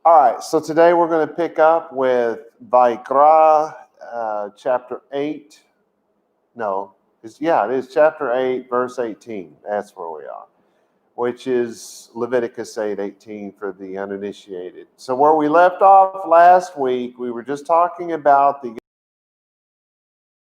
All right, so today we're going to pick up with vaYiqra, chapter 8. No, it is chapter 8, verse 18. That's where we are, which is Leviticus 8:18 for the uninitiated. So where we left off last week, we were just talking about the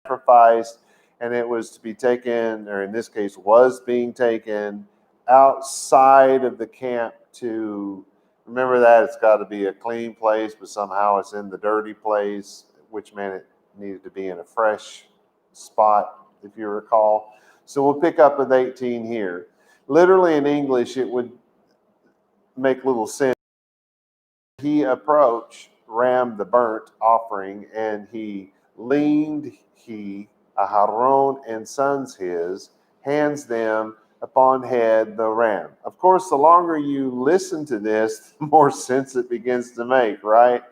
sacrifice, and it was to be taken, or in this case, was being taken outside of the camp to, remember that it's got to be a clean place, but somehow it's in the dirty place, which meant it needed to be in a fresh spot, if you recall. So we'll pick up with 18 here. Literally in English, it would make little sense. He approached Ram the burnt offering, and he leaned, Aharon and sons his, hands them upon head the ram. Of course, the longer you listen to this, the more sense it begins to make, right?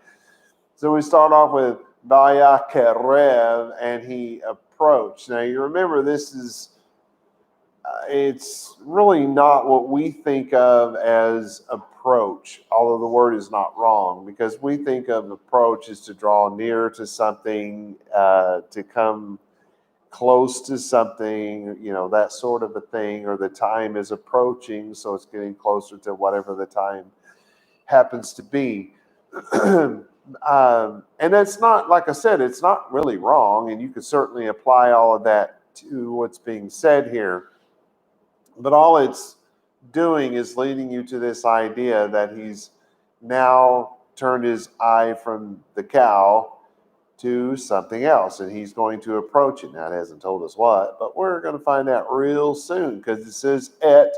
So we start off with vaYiqra, and he approached. Now you remember this is, it's really not what we think of as approach, although the word is not wrong, because we think of approach as to draw near to something, to come close to something, that sort of a thing, or the time is approaching, so it's getting closer to whatever the time happens to be. And it's not, like I said, it's not really wrong, and you could certainly apply all of that to what's being said here. But all it's doing is leading you to this idea that he's now turned his eye from the cow to something else, and he's going to approach it. Now, it hasn't told us what, but we're going to find out real soon, because it says et.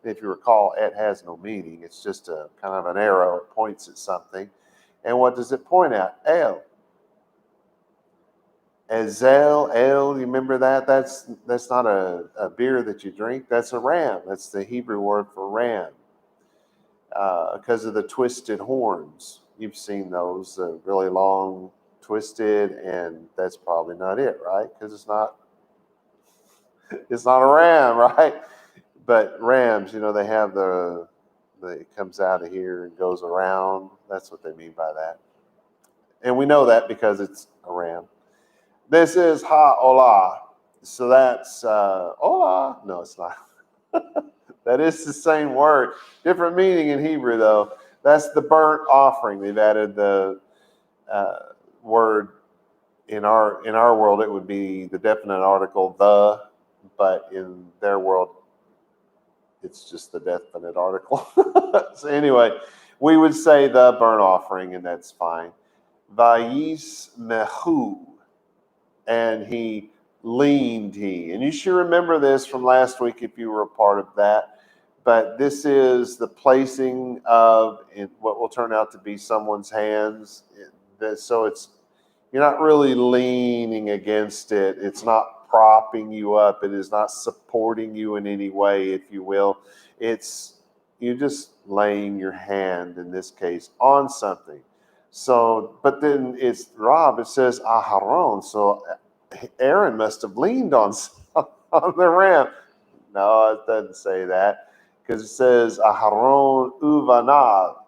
If you recall, et has no meaning. It's just a kind of an arrow. It points at something. And what does it point at? El. Ezel, El, you remember that? That's not a beer that you drink. That's a ram. That's the Hebrew word for ram, because of the twisted horns. You've seen those, really long, twisted, and that's probably not it, right? Because it's not a ram, right? But rams, they have it comes out of here and goes around. That's what they mean by that. And we know that because it's a ram. This is ha'olah. So that's olah. No, it's not. That is the same word. Different meaning in Hebrew, though. That's the burnt offering. They've added the word. In our world, it would be the definite article, the, but in their world, it's just the definite article. So anyway, we would say the burnt offering, and that's fine. Vayismechu, and he leaned he. And you should remember this from last week if you were a part of that. But this is the placing of what will turn out to be someone's hands. So you're not really leaning against it. It's not propping you up. It is not supporting you in any way, if you will. You're just laying your hand, in this case, on something. So, but then it says Aharon. So Aaron must have leaned on the ram. No, it doesn't say that, because it says Aharon uvanav.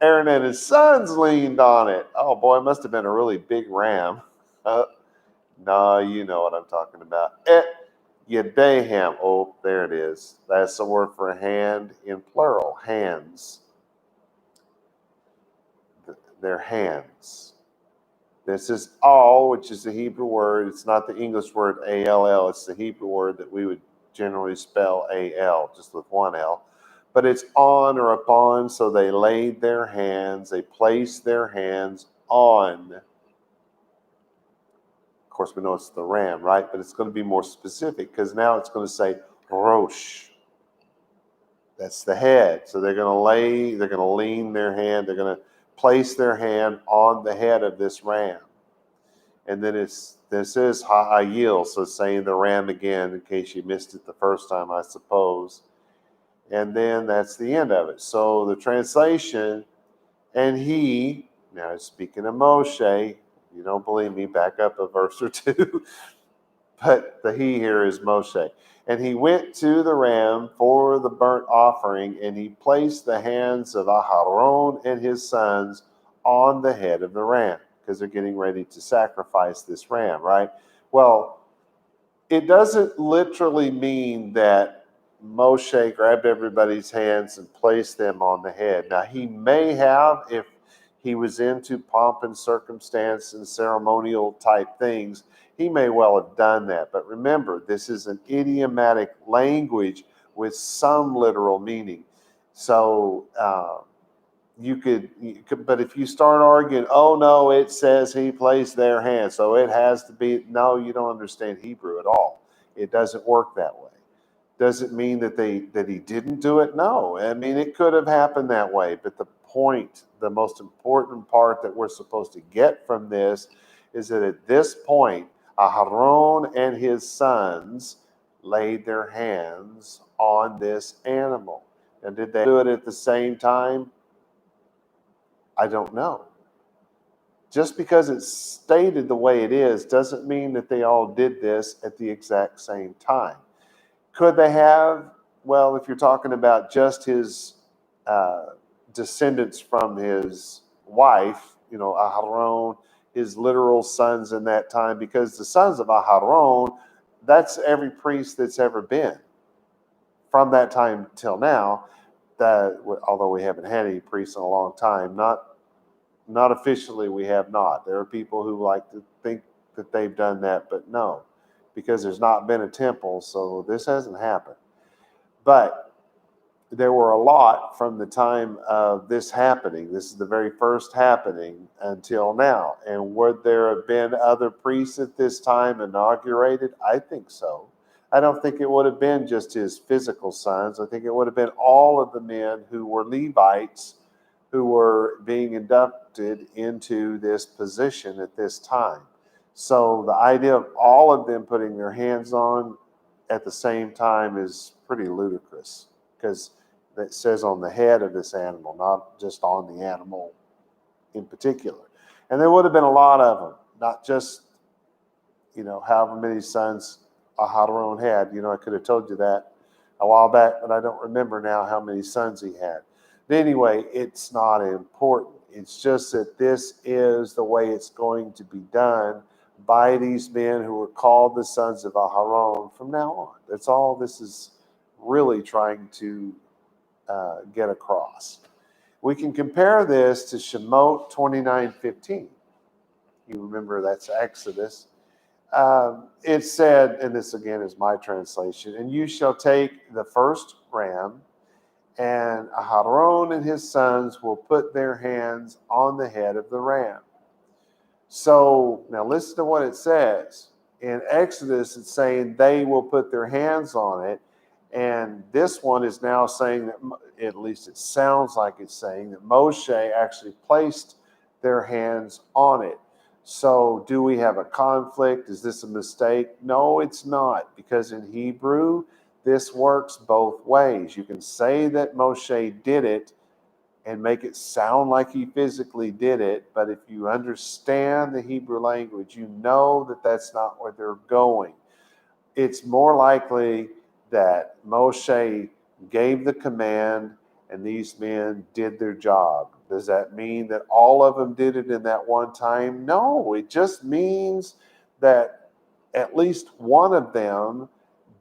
Aaron and his sons leaned on it. Oh boy, it must have been a really big ram. No, you know what I'm talking about. Et Yedehem. Oh, there it is. That's the word for a hand in plural. Hands. Their hands. This is all, which is the Hebrew word. It's not the English word A-L-L. It's the Hebrew word that we would generally spell A-L, just with one L. But it's on or upon, so they laid their hands, they placed their hands on. Of course, we know it's the ram, right? But it's going to be more specific, because now it's going to say Rosh. That's the head. So they're going to lean their hand, they're going to place their hand on the head of this ram. And then this is Ha'ayil, so it's saying the ram again, in case you missed it the first time, I suppose. And then that's the end of it. So the translation, and he, now speaking of Moshe, if you don't believe me, back up a verse or two. But the he here is Moshe. And he went to the ram for the burnt offering, and he placed the hands of Aharon and his sons on the head of the ram, because they're getting ready to sacrifice this ram, right? Well, it doesn't literally mean that Moshe grabbed everybody's hands and placed them on the head. Now, he may have, if he was into pomp and circumstance and ceremonial type things, he may well have done that. But remember, this is an idiomatic language with some literal meaning. So you could, but if you start arguing, oh no, it says he placed their hands, so it has to be, no, you don't understand Hebrew at all. It doesn't work that way. Does it mean that he didn't do it? No. I mean, it could have happened that way. But the point, the most important part that we're supposed to get from this is that at this point, Aharon and his sons laid their hands on this animal. And did they do it at the same time? I don't know. Just because it's stated the way it is doesn't mean that they all did this at the exact same time. Could they have? Well, if you're talking about just his descendants from his wife, Aharon, his literal sons in that time, because the sons of Aharon, that's every priest that's ever been from that time till now. That, although we haven't had any priests in a long time, not officially, we have not. There are people who like to think that they've done that, but no, because there's not been a temple, so this hasn't happened. But there were a lot from the time of this happening. This is the very first happening until now. And would there have been other priests at this time inaugurated? I think so. I don't think it would have been just his physical sons. I think it would have been all of the men who were Levites who were being inducted into this position at this time. So the idea of all of them putting their hands on at the same time is pretty ludicrous, because it says on the head of this animal, not just on the animal in particular. And there would have been a lot of them, not just, however many sons Aharon had. I could have told you that a while back, but I don't remember now how many sons he had. But anyway, it's not important. It's just that this is the way it's going to be done by these men who were called the sons of Aharon from now on. That's all this is really trying to get across. We can compare this to Shemot 29:15. You remember that's Exodus. It said, and this again is my translation, and you shall take the first ram, and Aharon and his sons will put their hands on the head of the ram. So now listen to what it says. In Exodus, it's saying they will put their hands on it. And this one is now saying that, at least it sounds like it's saying, that Moshe actually placed their hands on it. So do we have a conflict? Is this a mistake? No, it's not, because in Hebrew, this works both ways. You can say that Moshe did it and make it sound like he physically did it, but if you understand the Hebrew language, you know that that's not where they're going. It's more likely that Moshe gave the command and these men did their job. Does that mean that all of them did it in that one time? No, it just means that at least one of them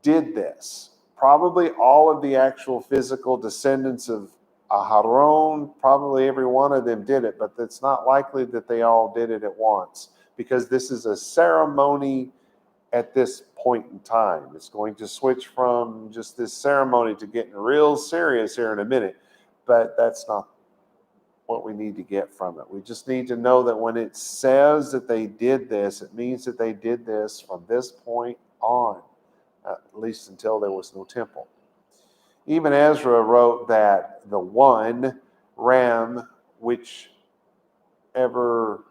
did this. Probably all of the actual physical descendants of Aharon, probably every one of them did it, but it's not likely that they all did it at once, because this is a ceremony at this point in time. It's going to switch from just this ceremony to getting real serious here in a minute, but that's not what we need to get from it. We just need to know that when it says that they did this, it means that they did this from this point on, at least until there was no temple. Even Ezra wrote that the one ram, whichever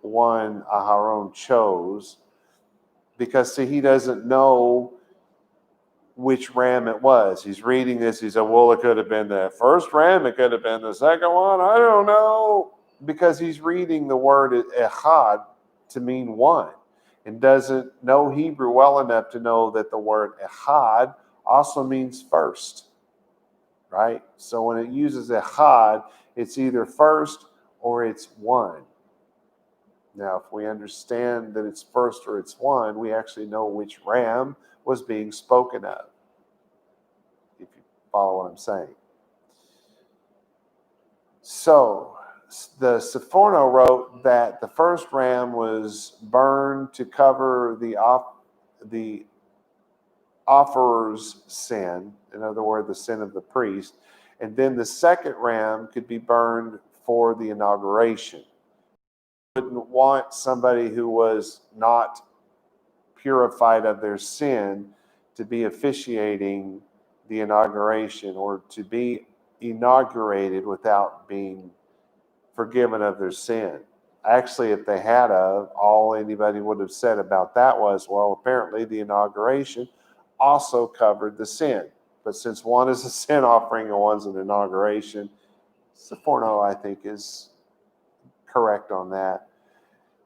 one Aharon chose, because see, he doesn't know which ram it was. He's reading this, he said, well, it could have been the first ram, it could have been the second one, I don't know, because he's reading the word echad to mean one. and doesn't know Hebrew well enough to know that the word echad also means first, right? So when it uses echad, it's either first or it's one. Now, if we understand that it's first or it's one, we actually know which ram was being spoken of, if you follow what I'm saying. So the Sepharno wrote that the first ram was burned to cover the offerer's sin, in other words, the sin of the priest, and then the second ram could be burned for the inauguration. Wouldn't want somebody who was not purified of their sin to be officiating the inauguration, or to be inaugurated without being forgiven of their sin. Actually, if they had all anybody would have said about that was, well, apparently the inauguration also covered the sin. But since one is a sin offering and one's an inauguration, Sepharno, I think, is correct on that.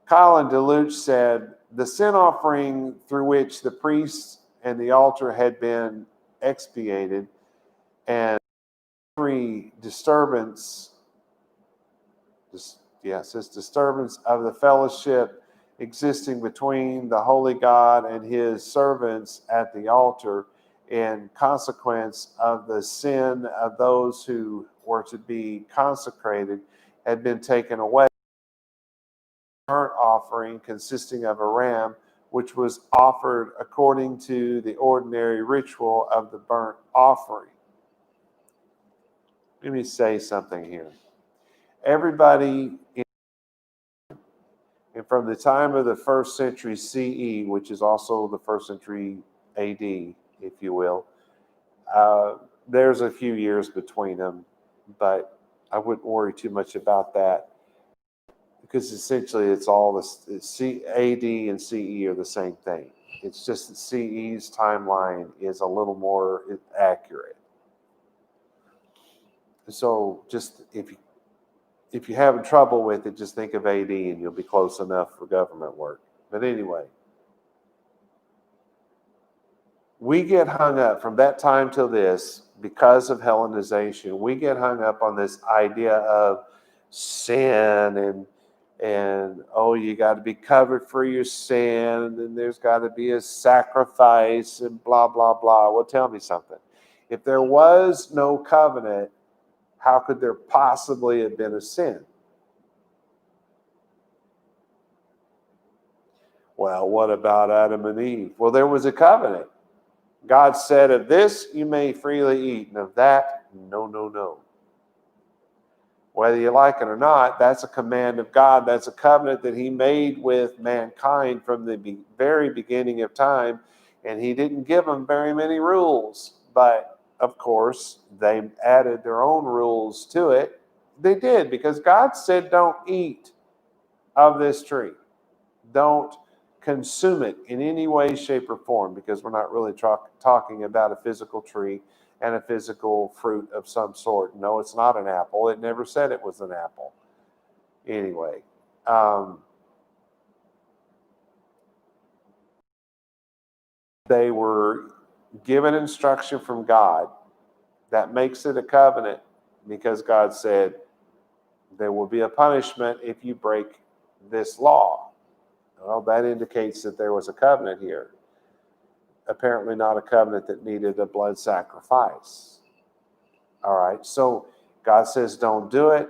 Colin DeLuch said, the sin offering through which the priests and the altar had been expiated, and every disturbance of the fellowship existing between the holy God and his servants at the altar, in consequence of the sin of those who were to be consecrated, had been taken away. Burnt offering consisting of a ram, which was offered according to the ordinary ritual of the burnt offering. Let me say something here. Everybody, and from the time of the first century CE, which is also the first century AD, if you will, there's a few years between them, but I wouldn't worry too much about that, because essentially it's all AD and CE are the same thing. It's just that CE's timeline is a little more accurate. So just if you're having trouble with it, just think of AD and you'll be close enough for government work. But anyway, we get hung up from that time till this, because of Hellenization, we get hung up on this idea of sin and oh, you got to be covered for your sin, and then there's got to be a sacrifice and blah, blah, blah. Well, tell me something. If there was no covenant, how could there possibly have been a sin? Well, what about Adam and Eve? Well, there was a covenant. God said, of this you may freely eat, and of that, no, no, no. Whether you like it or not, that's a command of God. That's a covenant that he made with mankind from the very beginning of time, and he didn't give them very many rules. But, of course, they added their own rules to it. They did, because God said, don't eat of this tree. Don't consume it in any way, shape, or form, because we're not really talking about a physical tree and a physical fruit of some sort. No, it's not an apple. It never said it was an apple. Anyway, they were given instruction from God that makes it a covenant, because God said there will be a punishment if you break this law. Well, that indicates that there was a covenant here. Apparently not a covenant that needed a blood sacrifice. All right, so God says don't do it.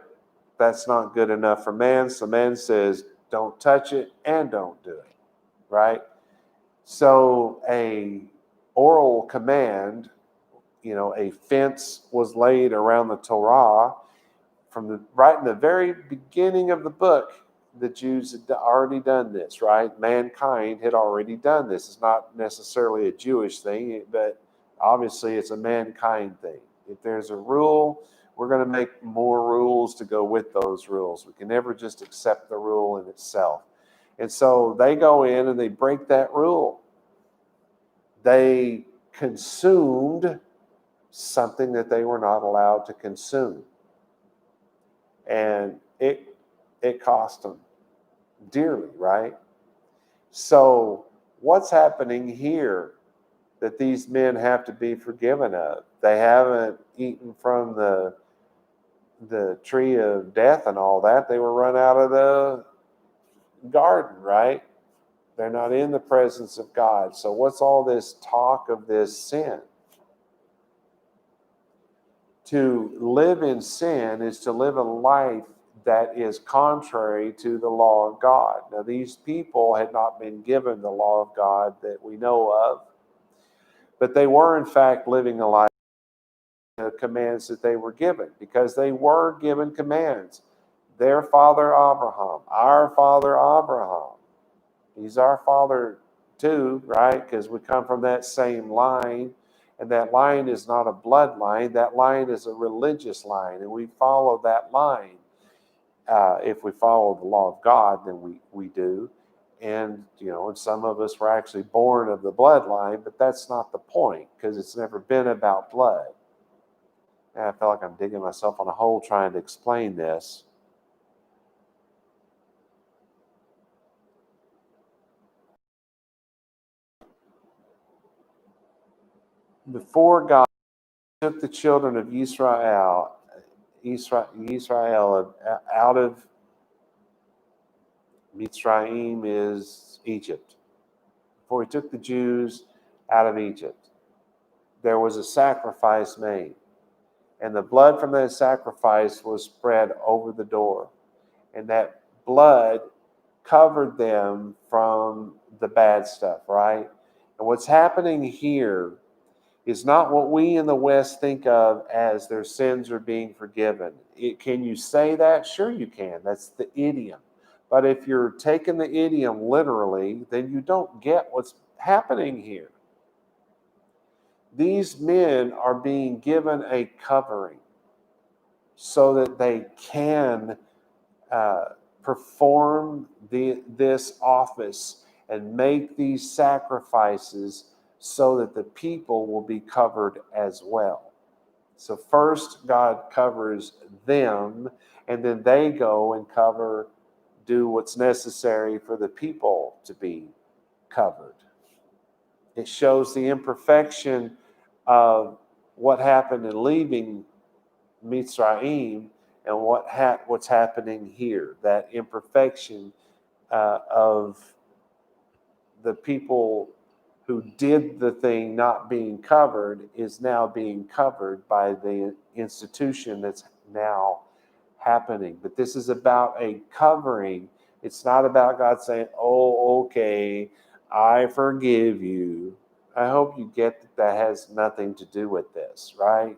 That's not good enough for man. So man says don't touch it and don't do it, right? So a oral command, a fence was laid around the Torah right in the very beginning of the book. The Jews had already done this, right? Mankind had already done this. It's not necessarily a Jewish thing, but obviously it's a mankind thing. If there's a rule, we're going to make more rules to go with those rules. We can never just accept the rule in itself. And so they go in and they break that rule. They consumed something that they were not allowed to consume. And it cost them dearly, right? So what's happening here that these men have to be forgiven of? They haven't eaten from the tree of death and all that. They were run out of the garden, right? They're not in the presence of God. So what's all this talk of this sin? To live in sin is to live a life that is contrary to the law of God. Now, these people had not been given the law of God that we know of, but they were, in fact, living a life of the commands that they were given, because they were given commands. Their father Abraham, our father Abraham, he's our father too, right? Because we come from that same line. And that line is not a bloodline. That line is a religious line. And we follow that line. If we follow the law of God, then we do. And, and some of us were actually born of the bloodline, but that's not the point, because it's never been about blood. And I feel like I'm digging myself on a hole trying to explain this. Before God took the children of Yisrael out of Mitzrayim is Egypt. Before he took the Jews out of Egypt, there was a sacrifice made. And the blood from that sacrifice was spread over the door. And that blood covered them from the bad stuff, right? And what's happening here is not what we in the West think of as their sins are being forgiven. Can you say that? Sure you can. That's the idiom. But if you're taking the idiom literally, then you don't get what's happening here. These men are being given a covering so that they can perform this office and make these sacrifices so that the people will be covered as well. So first God covers them, and then they go and do what's necessary for the people to be covered. It shows the imperfection of what happened in leaving Mitzrayim and what's happening here. That imperfection of the people who did the thing not being covered is now being covered by the institution that's now happening. But this is about a covering. It's not about God saying, oh, okay, I forgive you. I hope you get that has nothing to do with this, right?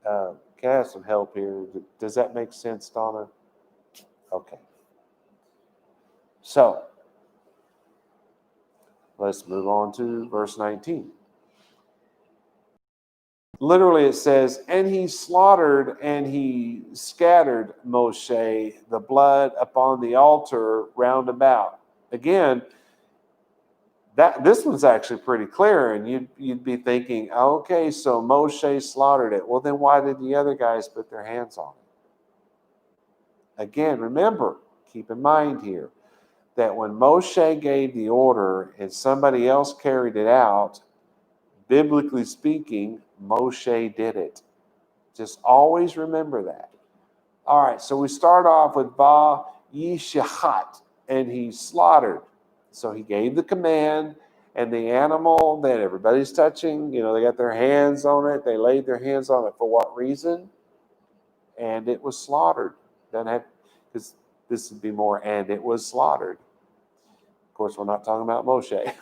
Can I have some help here? Does that make sense, Donna? Okay. So, let's move on to verse 19. Literally it says, and he slaughtered and he scattered Moshe the blood upon the altar round about. Again, this one's actually pretty clear, and you'd be thinking, okay, so Moshe slaughtered it. Well, then why did the other guys put their hands on it? Again, remember, keep in mind here, that when Moshe gave the order and somebody else carried it out, biblically speaking, Moshe did it. Just always remember that. All right, so we start off with vaYiqra, and he slaughtered. So he gave the command, and the animal that everybody's touching, they got their hands on it. They laid their hands on it. For what reason? And it was slaughtered. Because this would be more, and it was slaughtered. Of course, we're not talking about Moshe.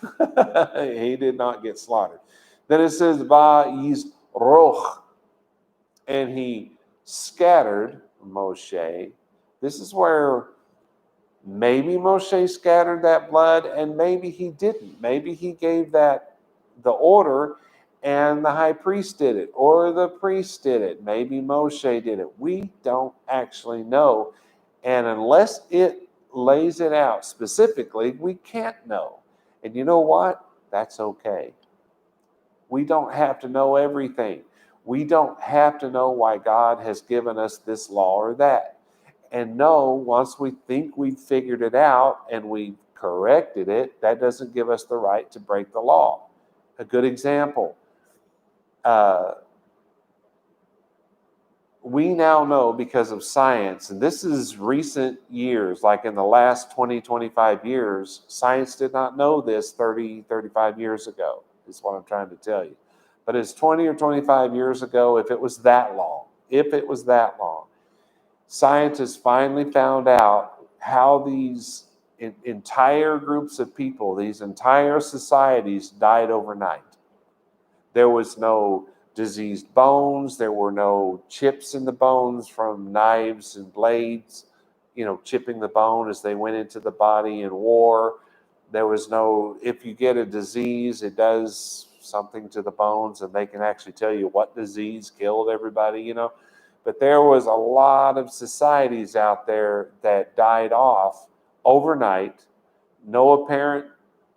He did not get slaughtered. Then it says, vaYiqra, and he scattered Moshe. This is where maybe Moshe scattered that blood, and maybe he didn't. Maybe he gave the order, and the high priest did it, or the priest did it. Maybe Moshe did it. We don't actually know. And unless it lays it out specifically, we can't know. And you know what? That's okay. We don't have to know everything. We don't have to know why God has given us this law or that. And no, once we think we've figured it out and we've corrected it, that doesn't give us the right to break the law. A good example, we now know because of science, and this is recent years, like in the last 20, 25 years, science did not know this 30, 35 years ago, is what I'm trying to tell you. But it's 20 or 25 years ago, if it was that long, scientists finally found out how these entire groups of people, these entire societies died overnight. There was no diseased bones. There were no chips in the bones from knives and blades, chipping the bone as they went into the body in war. There was no, if you get a disease, it does something to the bones, and they can actually tell you what disease killed everybody, But there was a lot of societies out there that died off overnight. No apparent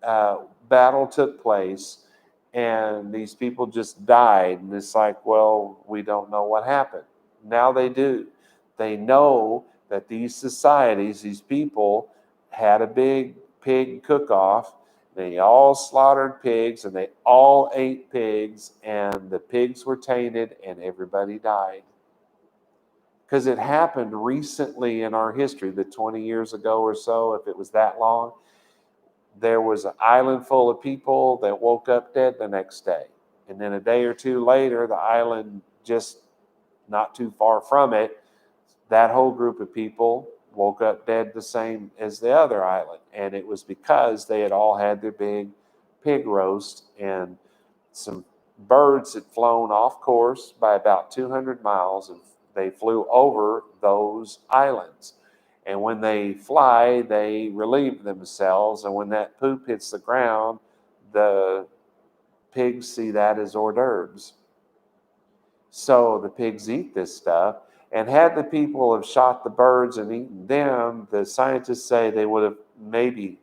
battle took place. And these people just died. And it's like, well, we don't know what happened. Now they do. They know that these societies, these people, had a big pig cook-off. They all slaughtered pigs, and they all ate pigs, and the pigs were tainted, and everybody died. Because it happened recently in our history, the 20 years ago or so, if it was that long. There was an island full of people that woke up dead the next day. And then a day or two later, the island just not too far from it, that whole group of people woke up dead the same as the other island. And it was because they had all had their big pig roast, and some birds had flown off course by about 200 miles, and they flew over those islands. And when they fly, they relieve themselves. And when that poop hits the ground, the pigs see that as hors d'oeuvres. So the pigs eat this stuff. And had the people have shot the birds and eaten them, the scientists say they would have maybe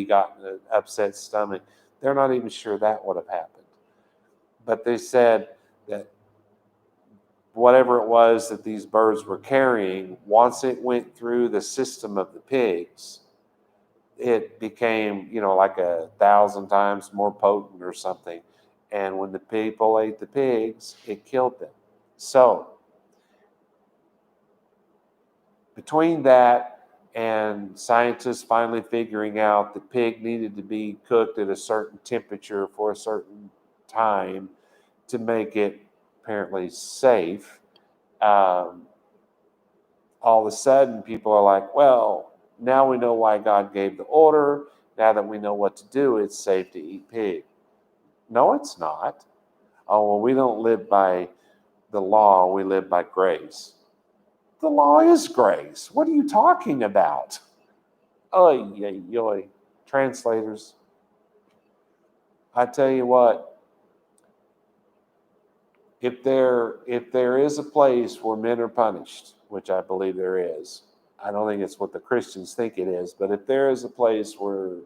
gotten an upset stomach. They're not even sure that would have happened. But they said that whatever it was that these birds were carrying, once it went through the system of the pigs, it became, like 1,000 times more potent or something. And when the people ate the pigs, it killed them. So, between that and scientists finally figuring out the pig needed to be cooked at a certain temperature for a certain time to make it apparently safe, all of a sudden people are like, well, now we know why God gave the order. Now that we know what to do, it's safe to eat pig. No, it's not. Oh, well, we don't live by the law. We live by grace. The law is grace. What are you talking about? Oy, oy, oy. Translators, I tell you what, if there is a place where men are punished, which I believe there is, I don't think it's what the Christians think it is, but if there is a place where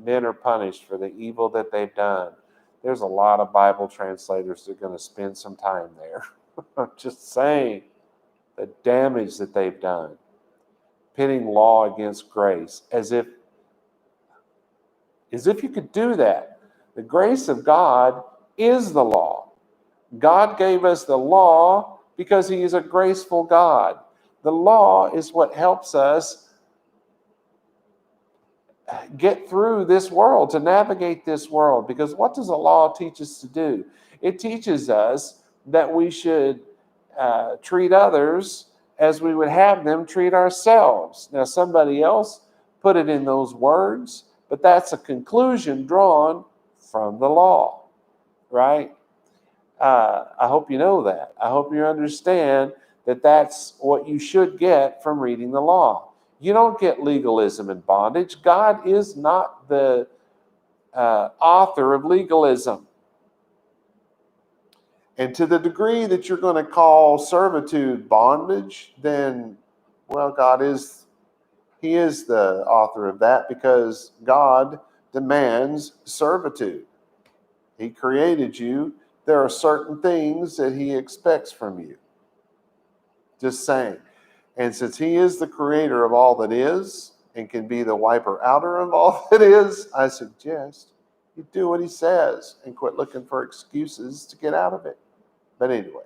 men are punished for the evil that they've done, there's a lot of Bible translators that are going to spend some time there. I'm just saying, the damage that they've done, pitting law against grace, as if you could do that. The grace of God is the law. God gave us the law because he is a graceful God. The law is what helps us get through this world, to navigate this world. Because what does the law teach us to do? It teaches us that we should treat others as we would have them treat ourselves. Now, somebody else put it in those words, but that's a conclusion drawn from the law, right? I hope you know that. I hope you understand that that's what you should get from reading the law. You don't get legalism and bondage. God is not the author of legalism. And to the degree that you're going to call servitude bondage, then, well, he is the author of that, because God demands servitude. He created you. There are certain things that he expects from you. Just saying. And since he is the creator of all that is, and can be the wiper-outer of all that is, I suggest you do what he says and quit looking for excuses to get out of it. But anyway,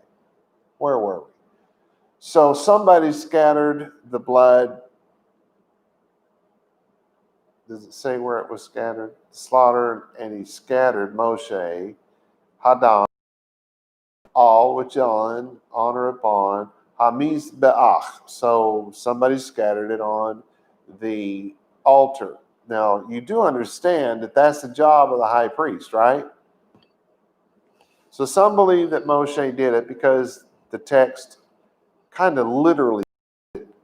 where were we? So somebody scattered the blood. Does it say where it was scattered? Slaughtered, and he scattered Moshe, Hadon, all which on, honor upon, Hamizbeach. So somebody scattered it on the altar. Now, you do understand that that's the job of the high priest, right? So some believe that Moshe did it because the text kind of literally,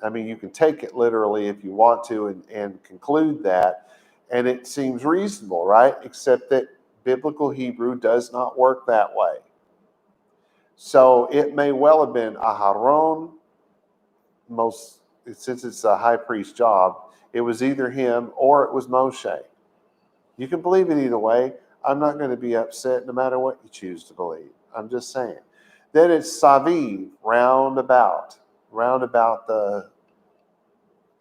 I mean, you can take it literally if you want to and conclude that, and it seems reasonable, right? Except that biblical Hebrew does not work that way. So it may well have been Aharon, since it's a high priest job, it was either him or it was Moshe. You can believe it either way. I'm not going to be upset no matter what you choose to believe. I'm just saying. Then it's Saviv, round about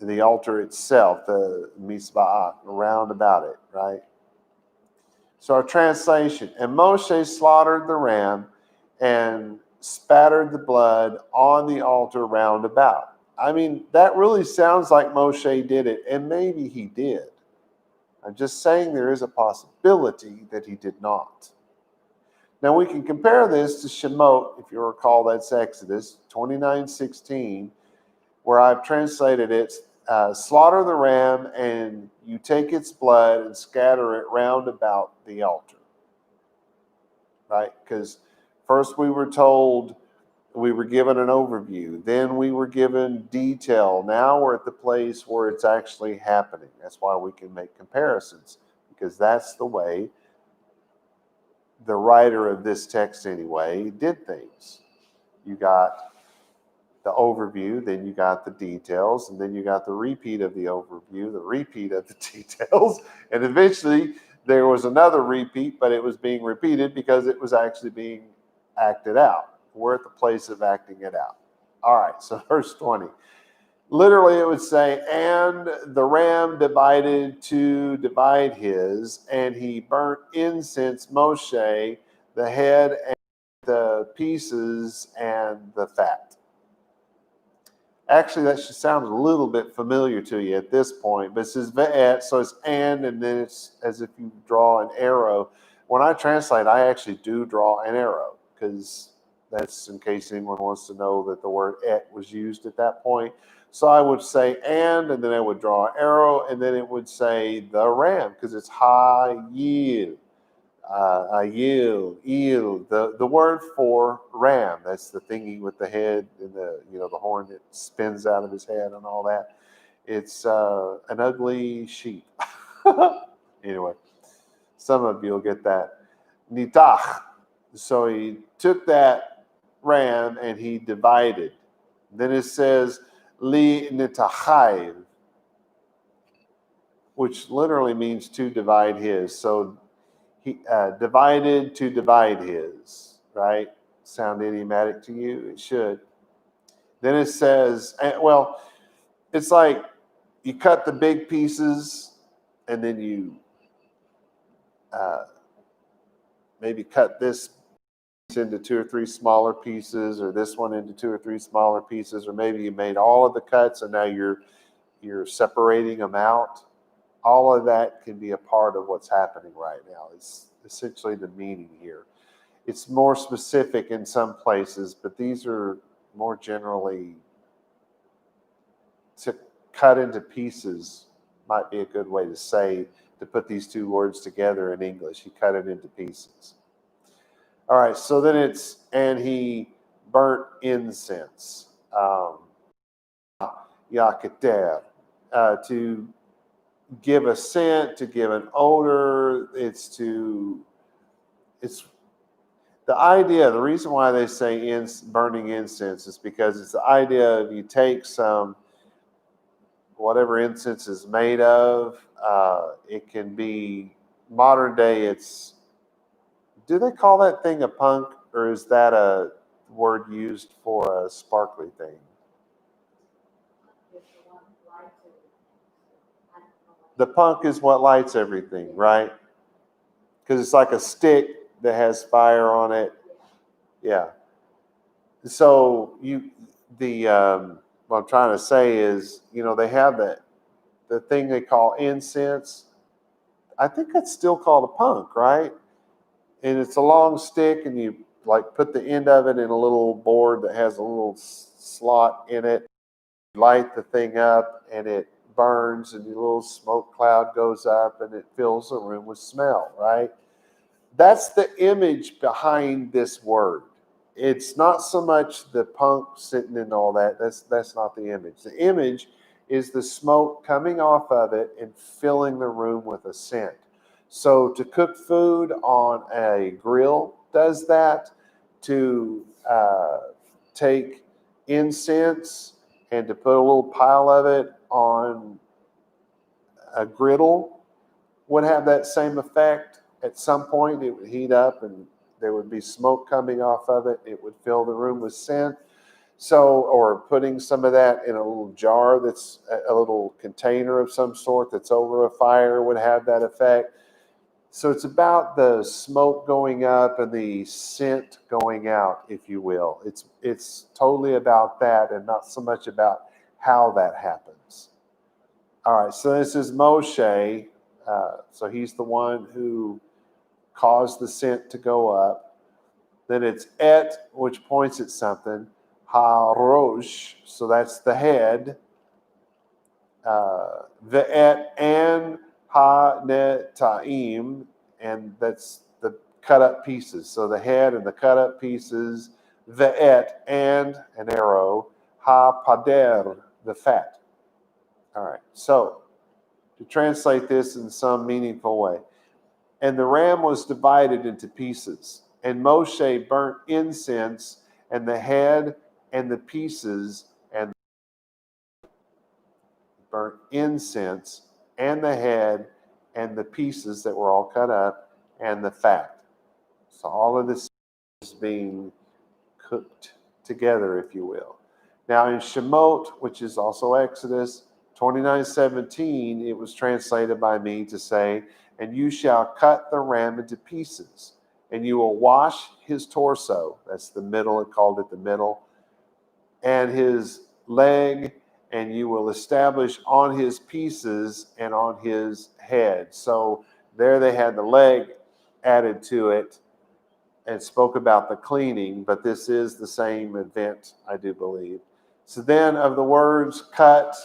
the altar itself, the Mizbeach, round about it, right? So our translation, and Moshe slaughtered the ram and spattered the blood on the altar round about. I mean, that really sounds like Moshe did it, and maybe he did. I'm just saying there is a possibility that he did not. Now we can compare this to Shemot, if you recall, that's Exodus 29:16, where I've translated it, slaughter the ram and you take its blood and scatter it round about the altar. Right? Because first we were told, we were given an overview, then we were given detail. Now we're at the place where it's actually happening. That's why we can make comparisons, because that's the way the writer of this text anyway did things. You got the overview, then you got the details, and then you got the repeat of the overview, the repeat of the details, and eventually there was another repeat, but it was being repeated because it was actually being acted out. We're at the place of acting it out. All right, so verse 20. Literally it would say, and the ram divided to divide his, and he burnt incense, Moshe, the head and the pieces and the fat. Actually, that should sound a little bit familiar to you at this point, but it says ve'et, so it's and then it's as if you draw an arrow. When I translate, I actually do draw an arrow, because that's in case anyone wants to know that the word et was used at that point. So I would say and then I would draw an arrow, and then it would say the ram, because it's ha-yil. The word for ram, that's the thingy with the head and the horn that spins out of his head and all that. It's an ugly sheep. Anyway, some of you will get that. Nitach. So he took that ram and he divided. Then it says li nitachayiv, which literally means to divide his. So he divided to divide his, right? Sound idiomatic to you? It should. Then it says, well, it's like you cut the big pieces and then you maybe cut this into 2 or 3 smaller pieces, or this one into 2 or 3 smaller pieces, or maybe you made all of the cuts and now you're separating them out. All of that can be a part of what's happening right now. It's essentially the meaning here. It's more specific in some places, but these are more generally to cut into pieces might be a good way to say, to put these two words together in English. He cut it into pieces. All right, so then it's, and he burnt incense, yaketer, to give a scent, to give an odor. It's the idea, the reason why they say burning incense is because it's the idea of you take some, whatever incense is made of, it can be modern day, do they call that thing a punk, or is that a word used for a sparkly thing? The punk is what lights everything, right? Because it's like a stick that has fire on it. Yeah. So what I'm trying to say is, they have the thing they call incense. I think that's still called a punk, right? And it's a long stick, and you like put the end of it in a little board that has a little slot in it. Light the thing up, and it burns, and your little smoke cloud goes up, and it fills the room with smell, right? That's the image behind this word. It's not so much the punk sitting in all that. That's not the image. The image is the smoke coming off of it and filling the room with a scent. So to cook food on a grill does that. To take incense and to put a little pile of it on a griddle would have that same effect. At some point, it would heat up and there would be smoke coming off of it. It would fill the room with scent. So, or putting some of that in a little jar that's a little container of some sort that's over a fire would have that effect. So it's about the smoke going up and the scent going out, if you will. It's totally about that and not so much about how that happens. All right, so this is Moshe. So he's the one who caused the scent to go up. Then it's Et, which points at something. Ha-rosh, so that's the head. Ve'et and ha-neta'im, and that's the cut up pieces. So the head and the cut up pieces. Ve'et and an arrow. Ha-pader, the fat. All right, so to translate this in some meaningful way. And the ram was divided into pieces. And Moshe burnt incense and the head and the pieces, and burnt incense and the head and the pieces that were all cut up and the fat. So all of this is being cooked together, if you will. Now in Shemot, which is also Exodus 29:17, it was translated by me to say, and you shall cut the ram into pieces, and you will wash his torso. That's the middle, it called it the middle. And his leg, and you will establish on his pieces and on his head. So there they had the leg added to it and spoke about the cleaning, but this is the same event, I do believe. So then of the words cut,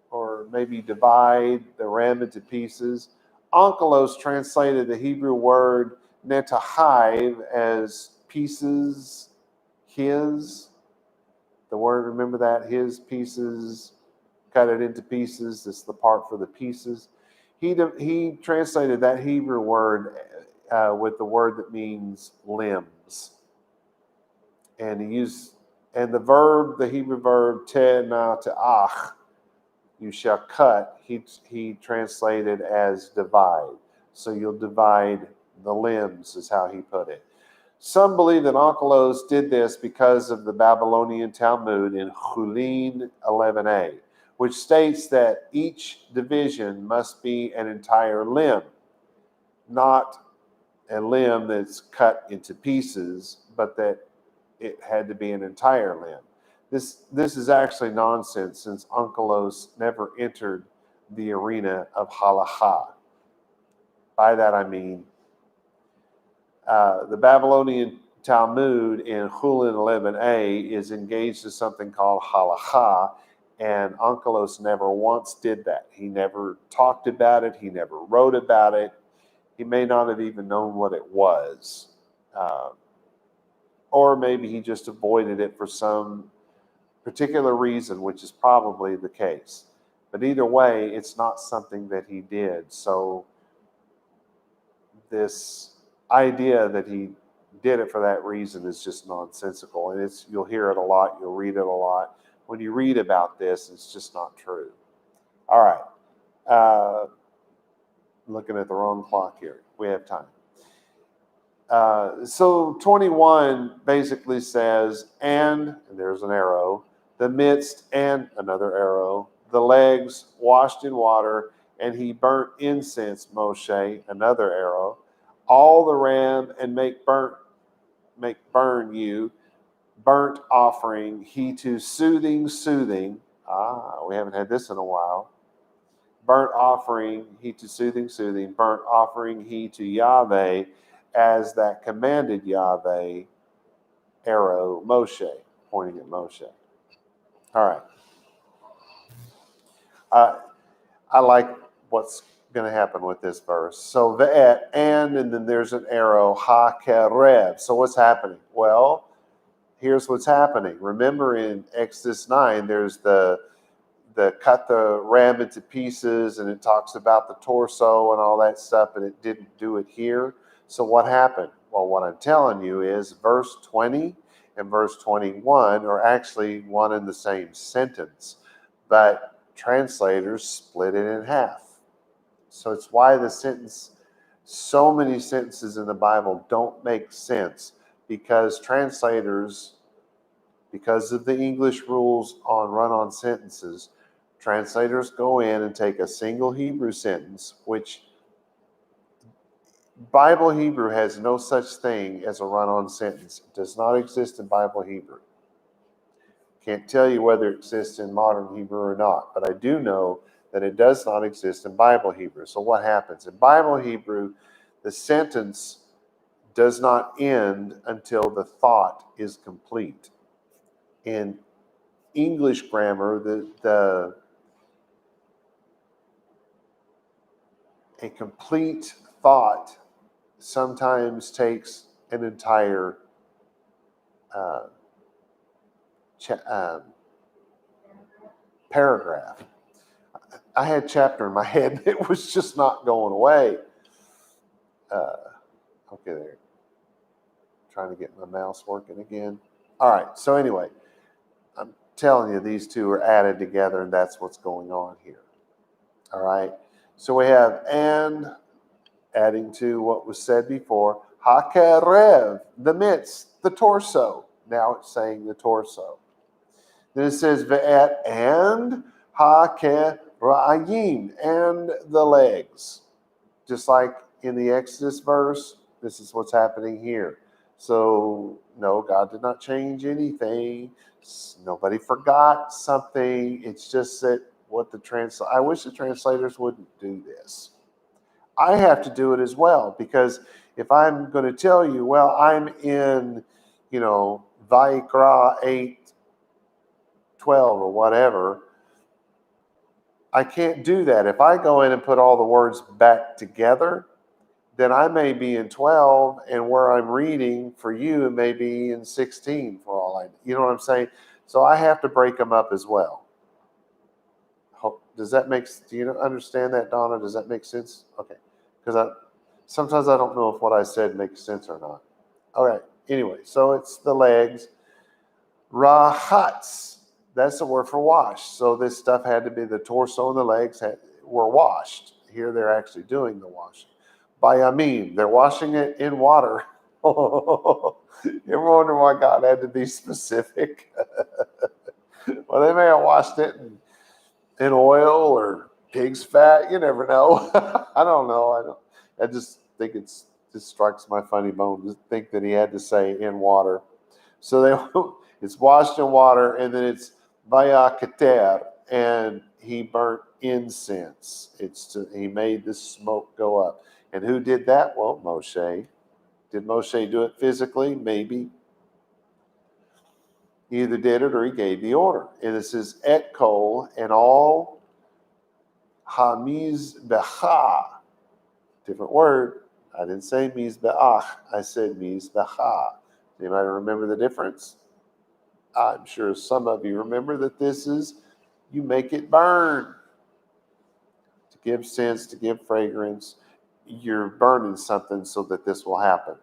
or maybe divide the ram into pieces, Onkelos translated the Hebrew word netahiv as pieces, his. The word, remember that? His pieces, cut it into pieces. It's the part for the pieces. He translated that Hebrew word with the word that means limbs. And the verb, the Hebrew verb, te'ach, you shall cut, he translated as divide. So you'll divide the limbs, is how he put it. Some believe that Onkelos did this because of the Babylonian Talmud in Chulin 11a, which states that each division must be an entire limb, not a limb that's cut into pieces, but that it had to be an entire limb. This is actually nonsense, since Onkelos never entered the arena of halacha. By that I mean the Babylonian Talmud in Chulin 11a is engaged in something called halacha, and Onkelos never once did that. He never talked about it. He never wrote about it. He may not have even known what it was. Or maybe he just avoided it for some particular reason, which is probably the case. But either way, it's not something that he did. So this idea that he did it for that reason is just nonsensical. And you'll hear it a lot. You'll read it a lot. When you read about this, it's just not true. All right. Looking at the wrong clock here. We have time. So 21 basically says, and there's an arrow, the midst and another arrow, the legs washed in water, and he burnt incense, Moshe, another arrow, all the ram, and make burn you, burnt offering, he to soothing. We haven't had this in a while. Burnt offering, he to soothing, burnt offering, he to Yahweh, as that commanded Yahweh, arrow, Moshe, pointing at Moshe. All right. I like what's going to happen with this verse. So ve'et, and then there's an arrow, ha-kerev. So what's happening? Well, here's what's happening. Remember in Exodus 9, there's the cut the ram into pieces, and it talks about the torso and all that stuff, and it didn't do it here. So what happened? Well, what I'm telling you is verse 20 and verse 21 are actually one and the same sentence, but translators split it in half. So it's why so many sentences in the Bible don't make sense, because translators, because of the English rules on run-on sentences, translators go in and take a single Hebrew sentence, which Bible Hebrew has no such thing as a run-on sentence. It does not exist in Bible Hebrew. Can't tell you whether it exists in modern Hebrew or not, but I do know that it does not exist in Bible Hebrew. So what happens? In Bible Hebrew, the sentence does not end until the thought is complete. In English grammar, a complete thought sometimes takes an entire paragraph. I had chapter in my head, and it was just not going away. Okay, there. Trying to get my mouse working again. All right, so anyway, I'm telling you, these two are added together, and that's what's going on here. All right, so we have and adding to what was said before, hakerev, the midst, the torso. Now it's saying the torso. Then it says ve'et and hakerayim, and the legs. Just like in the Exodus verse, this is what's happening here. So, no, God did not change anything. Nobody forgot something. It's just that I wish the translators wouldn't do this. I have to do it as well, because if I'm going to tell you, well, I'm in, vaYiqra 8:12 or whatever, I can't do that. If I go in and put all the words back together, then I may be in 12, and where I'm reading for you, it may be in 16 for all I know. You know what I'm saying? So I have to break them up as well. Do you understand that, Donna? Does that make sense? Okay. Because sometimes I don't know if what I said makes sense or not. All right. Anyway, so it's the legs. Rahatz. That's the word for wash. So this stuff had to be, the torso and the legs were washed. Here they're actually doing the washing. Bayamim. They're washing it in water. You ever wonder why God had to be specific? Well, they may have washed it in oil or pig's fat. You never know. I don't know. I just think it just strikes my funny bone to think that he had to say in water. So it's washed in water, and then it's vaYiqra, and he burnt incense. He made the smoke go up. And who did that? Well, Moshe. Did Moshe do it physically? Maybe. He either did it or he gave the order. And it says et kol, and all hamizbecha. Different word. I didn't say mizbeach. I said mizbecha. Anybody remember the difference? I'm sure some of you remember that this is, you make it burn. To give sense, to give fragrance. You're burning something so that this will happen.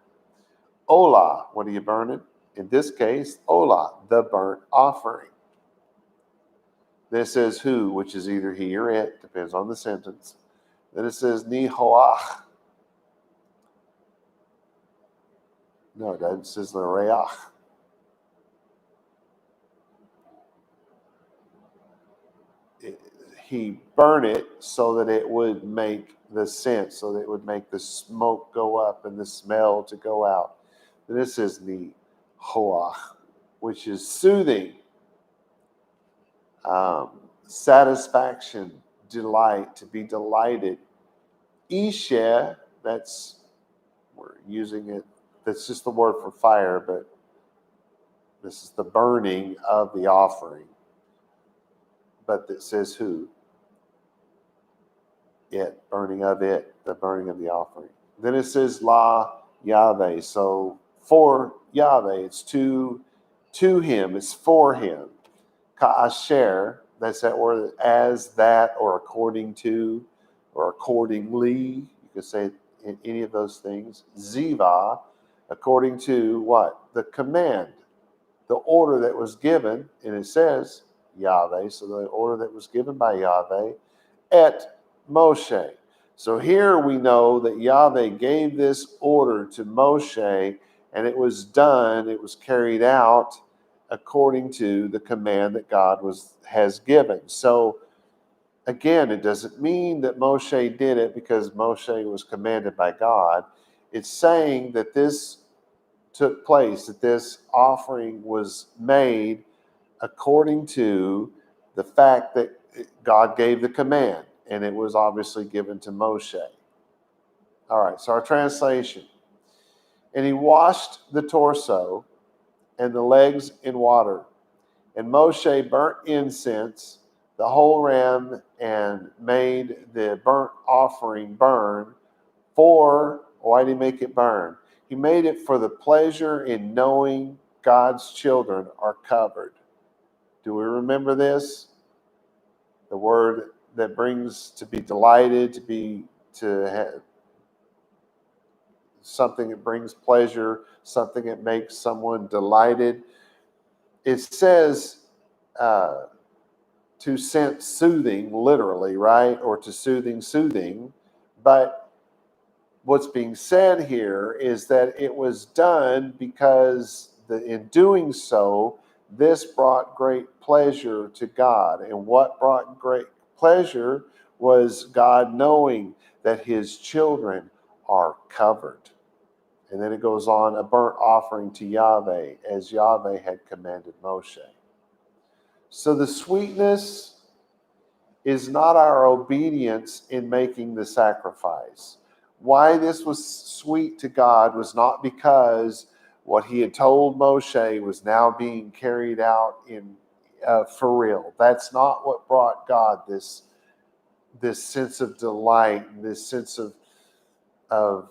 Olah, what are you burning? In this case, Olah, the burnt offering. Then it says who, which is either he or it, depends on the sentence. Then it says nihoach. No, it doesn't. It says l'reach. he burned it so that it would make the scent, so that it would make the smoke go up and the smell to go out. And this is the hoach, which is soothing, satisfaction, delight, to be delighted. Isha, we're using it, that's just the word for fire, but this is the burning of the offering. But it says who? It, burning of it, the burning of the offering. Then it says La Yahweh. So for Yahweh, it's to him, it's for him. Ka'asher, that's that word, as that, or according to, or accordingly. You could say in any of those things. Ziva, according to what? The command, the order that was given, and it says Yahweh, so the order that was given by Yahweh, et Moshe. So here we know that Yahweh gave this order to Moshe, and it was done, it was carried out according to the command that God has given. So again, it doesn't mean that Moshe did it because Moshe was commanded by God. It's saying that this took place, that this offering was made according to the fact that God gave the command, and it was obviously given to Moshe. All right, so our translation. And he washed the torso and the legs in water, and Moshe burnt incense, the whole ram, and made the burnt offering burn. Why did he make it burn? He made it for the pleasure in knowing God's children are covered. Do we remember this? The word that brings to be delighted, to have something that brings pleasure, something that makes someone delighted. It says to sense soothing, literally, right? Or to soothing. But what's being said here is that it was done because in doing so, this brought great pleasure to God. And what brought great pleasure was God knowing that his children are covered. And then it goes on, a burnt offering to Yahweh, as Yahweh had commanded Moshe. So the sweetness is not our obedience in making the sacrifice. Why this was sweet to God was not because what he had told Moshe was now being carried out for real. That's not what brought God this sense of delight, this sense of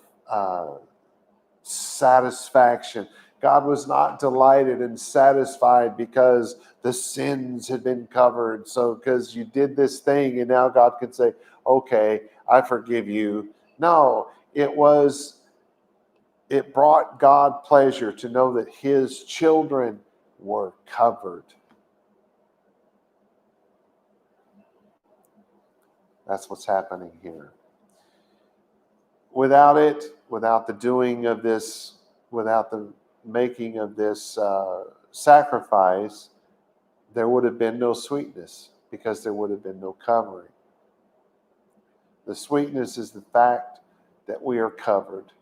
satisfaction. God was not delighted and satisfied because the sins had been covered. So because you did this thing and now God can say, okay, I forgive you. No, it brought God pleasure to know that his children were covered. That's what's happening here. Without the doing of this, without the making of this sacrifice, there would have been no sweetness because there would have been no covering. The sweetness is the fact that we are covered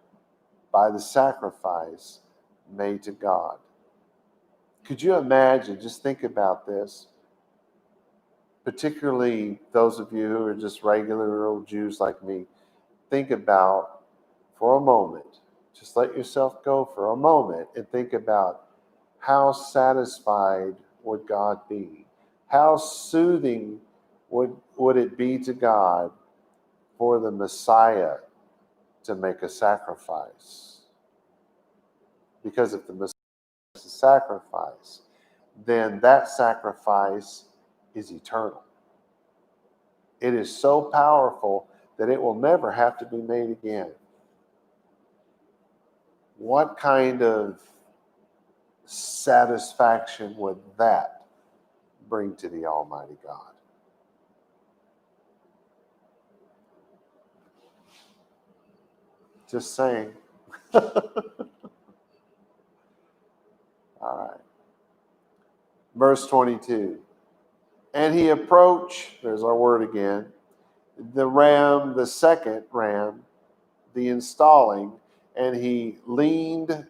by the sacrifice made to God. Could you imagine, just think about this, particularly those of you who are just regular old Jews like me, think about for a moment, just let yourself go for a moment and think about how satisfied would God be? How soothing would it be to God for the Messiah to make a sacrifice? Because if the Messiah is a sacrifice, then that sacrifice is eternal. It is so powerful that it will never have to be made again. What kind of satisfaction would that bring to the Almighty God? Just saying. All right. Verse 22. And he approached, there's our word again, the ram, the second ram, the installing, and he leaned,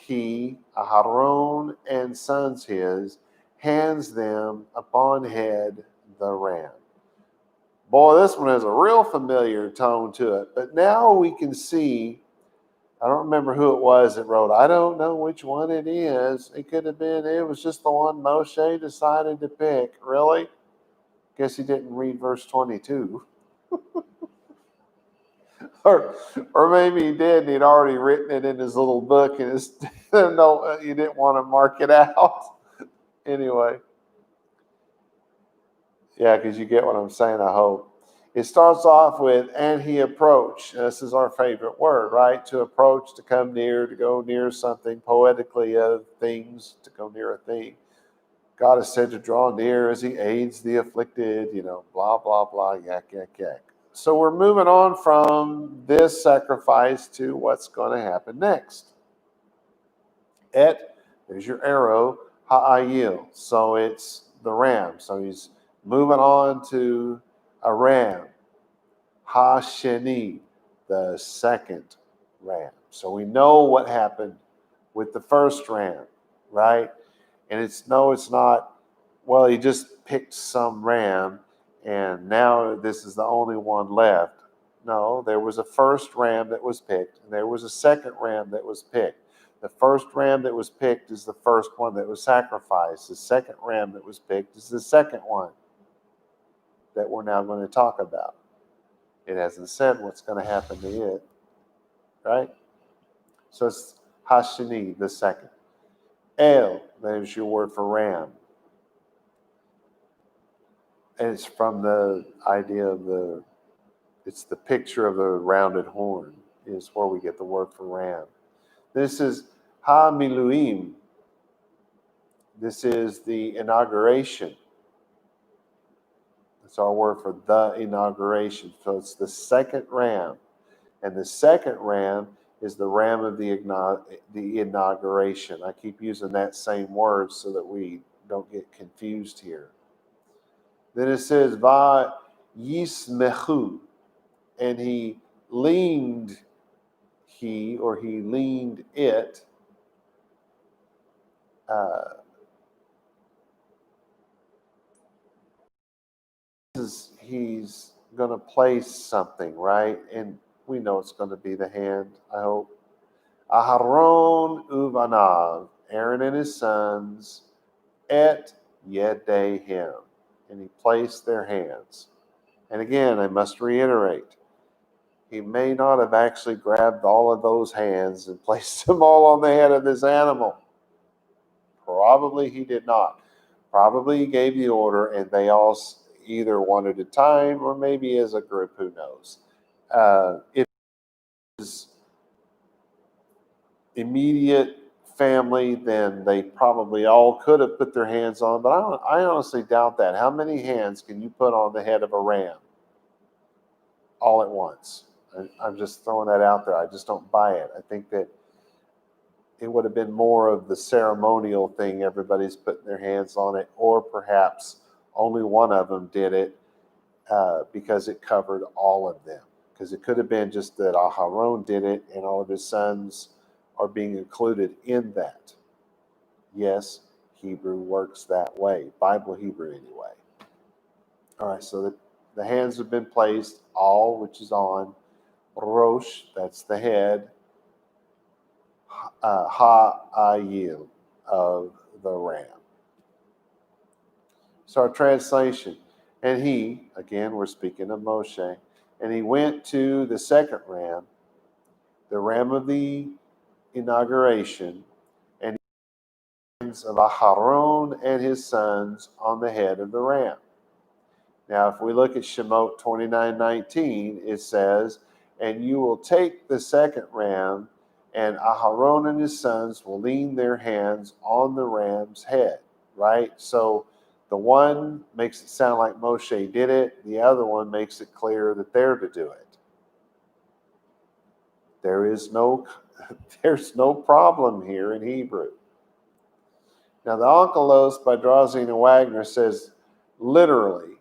Aharon, and sons his, hands them upon head the ram. Boy, this one has a real familiar tone to it. But now we can see, I don't remember who it was that wrote, I don't know which one it is. It could have been, it was just the one Moshe decided to pick. Really? Guess he didn't read verse 22. or maybe he did and he'd already written it in his little book and no, you didn't want to mark it out. Anyway. Yeah, because you get what I'm saying, I hope. It starts off with, and he approached. This is our favorite word, right? To approach, to come near, to go near something, poetically of things, to go near a thing. God is said to draw near as he aids the afflicted, blah, blah, blah, yak, yak, yak. So we're moving on from this sacrifice to what's going to happen next. There's your arrow, ha'ayil. So it's the ram. So he's moving on to a ram. Hasheni, the second ram. So we know what happened with the first ram, right? And it's not, well, he just picked some ram and now this is the only one left. No, there was a first ram that was picked and there was a second ram that was picked. The first ram that was picked is the first one that was sacrificed. The second ram that was picked is the second one that we're now going to talk about. It hasn't said what's going to happen to it, right? So it's Hashini, the second. El, there's your word for ram. And it's from the idea of it's the picture of the rounded horn is where we get the word for ram. This is Ha-Miluim. This is the inauguration. That's our word for the inauguration. So it's the second ram. And the second ram is the ram of the inauguration. I keep using that same word so that we don't get confused here. Then it says, vaYismechu, and he leaned it. He's going to place something, right? And we know it's going to be the hand, I hope. Aharon uvanav, Aaron and his sons, et yedehim, and he placed their hands. And again, I must reiterate, he may not have actually grabbed all of those hands and placed them all on the head of this animal. Probably he did not. Probably he gave the order and they all either one at a time or maybe as a group, who knows. If it was immediate family, then they probably all could have put their hands on, but I honestly doubt that. How many hands can you put on the head of a ram all at once? I'm just throwing that out there. I just don't buy it. I think that it would have been more of the ceremonial thing. Everybody's putting their hands on it, or perhaps only one of them did it because it covered all of them. Because it could have been just that Aharon did it and all of his sons are being included in that. Yes, Hebrew works that way. Bible Hebrew anyway. All right, so the hands have been placed, all, which is on. Rosh, that's the head. Ha-ayil, of the ram. So our translation, and he, again, we're speaking of Moshe, and he went to the second ram, the ram of the inauguration, and hands of Aharon and his sons on the head of the ram. Now, if we look at Shemot 29:19, it says, and you will take the second ram, and Aharon and his sons will lean their hands on the ram's head, right? So the one makes it sound like Moshe did it. The other one makes it clear that they're to do it. There's no problem here in Hebrew. Now, the Onkelos by Drauzine and Wagner says literally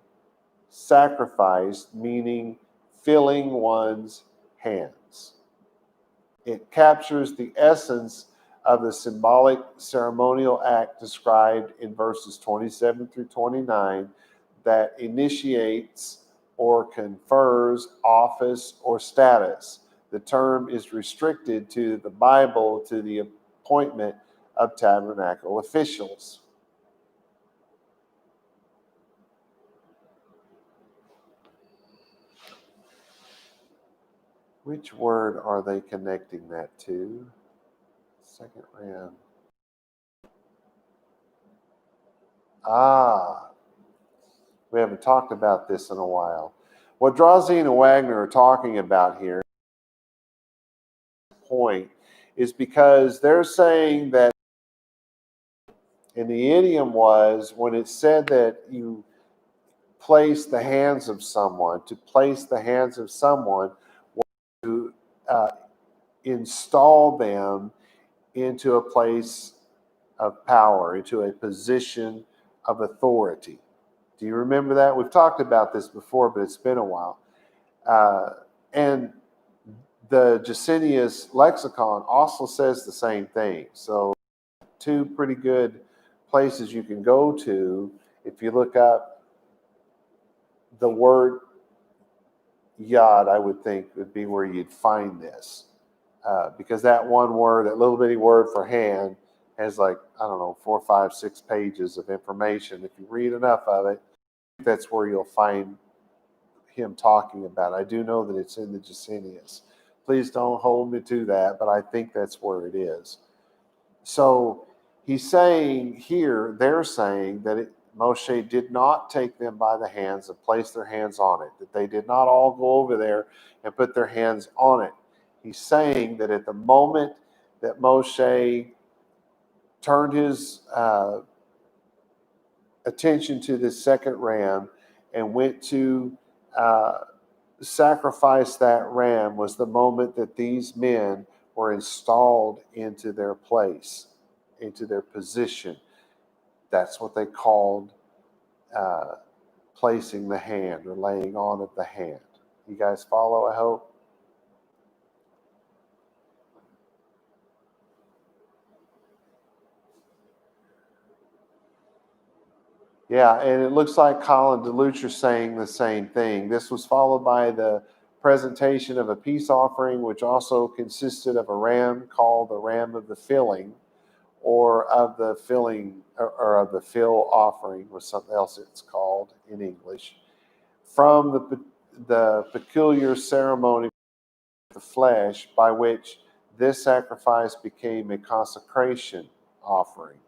sacrificed, meaning filling one's hands. It captures the essence of the symbolic ceremonial act described in verses 27 through 29 that initiates or confers office or status. The term is restricted to the Bible to the appointment of tabernacle officials. Which word are they connecting that to? Second ram. We haven't talked about this in a while. What Drauzine and Wagner are talking about here point is because they're saying that, and the idiom was when it said that you place the hands of someone, to place the hands of someone, to install them into a place of power, into a position of authority. Do you remember that? We've talked about this before, but it's been a while. And the Gesenius lexicon also says the same thing. So two pretty good places you can go to if you look up the word yad, I would think would be where you'd find this. Because that one word, that little bitty word for hand, has 4, 5, 6 pages of information. If you read enough of it, that's where you'll find him talking about it. I do know that it's in the Gesenius. Please don't hold me to that, but I think that's where it is. So he's saying here, they're saying that Moshe did not take them by the hands and place their hands on it, that they did not all go over there and put their hands on it. He's saying that at the moment that Moshe turned his attention to this second ram and went to sacrifice that ram was the moment that these men were installed into their place, into their position. That's what they called placing the hand or laying on of the hand. You guys follow, I hope? Yeah, and it looks like Colin DeLucher saying the same thing. This was followed by the presentation of a peace offering, which also consisted of a ram called the Ram of the Filling, or of the filling, or of the fill offering, was something else it's called in English. From the peculiar ceremony of the flesh by which this sacrifice became a consecration offering,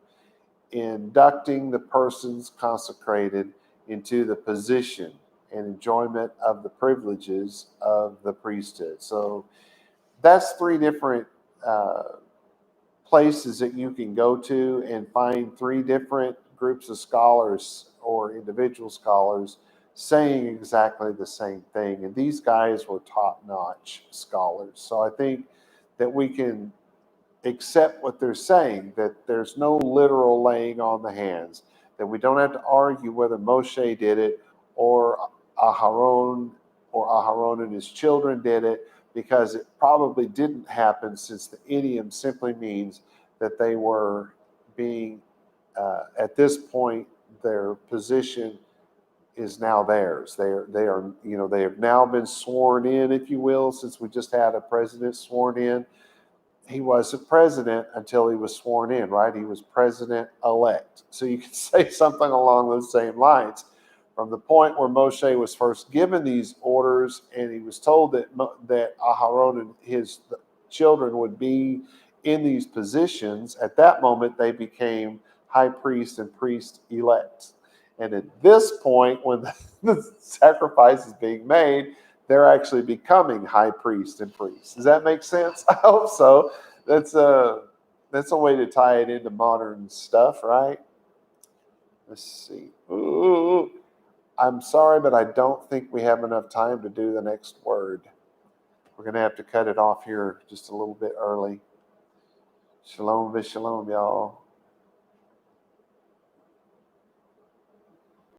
inducting the persons consecrated into the position and enjoyment of the privileges of the priesthood. So that's 3 different places that you can go to and find 3 different groups of scholars or individual scholars saying exactly the same thing. And these guys were top-notch scholars. So I think that we can accept what they're saying, that there's no literal laying on the hands, that we don't have to argue whether Moshe did it or Aharon and his children did it, because it probably didn't happen, since the idiom simply means that they were being, at this point, their position is now theirs. They have now been sworn in, if you will, since we just had a president sworn in. He wasn't president until he was sworn in, right? He was president-elect. So you can say something along those same lines. From the point where Moshe was first given these orders, and he was told that Aharon and his children would be in these positions, at that moment they became high priest and priest-elect. And at this point, when the sacrifice is being made, they're actually becoming high priest and priests. Does that make sense? I hope so. That's a way to tie it into modern stuff, right? Let's see. Ooh, I'm sorry, but I don't think we have enough time to do the next word. We're going to have to cut it off here just a little bit early. Shalom v'shalom, y'all.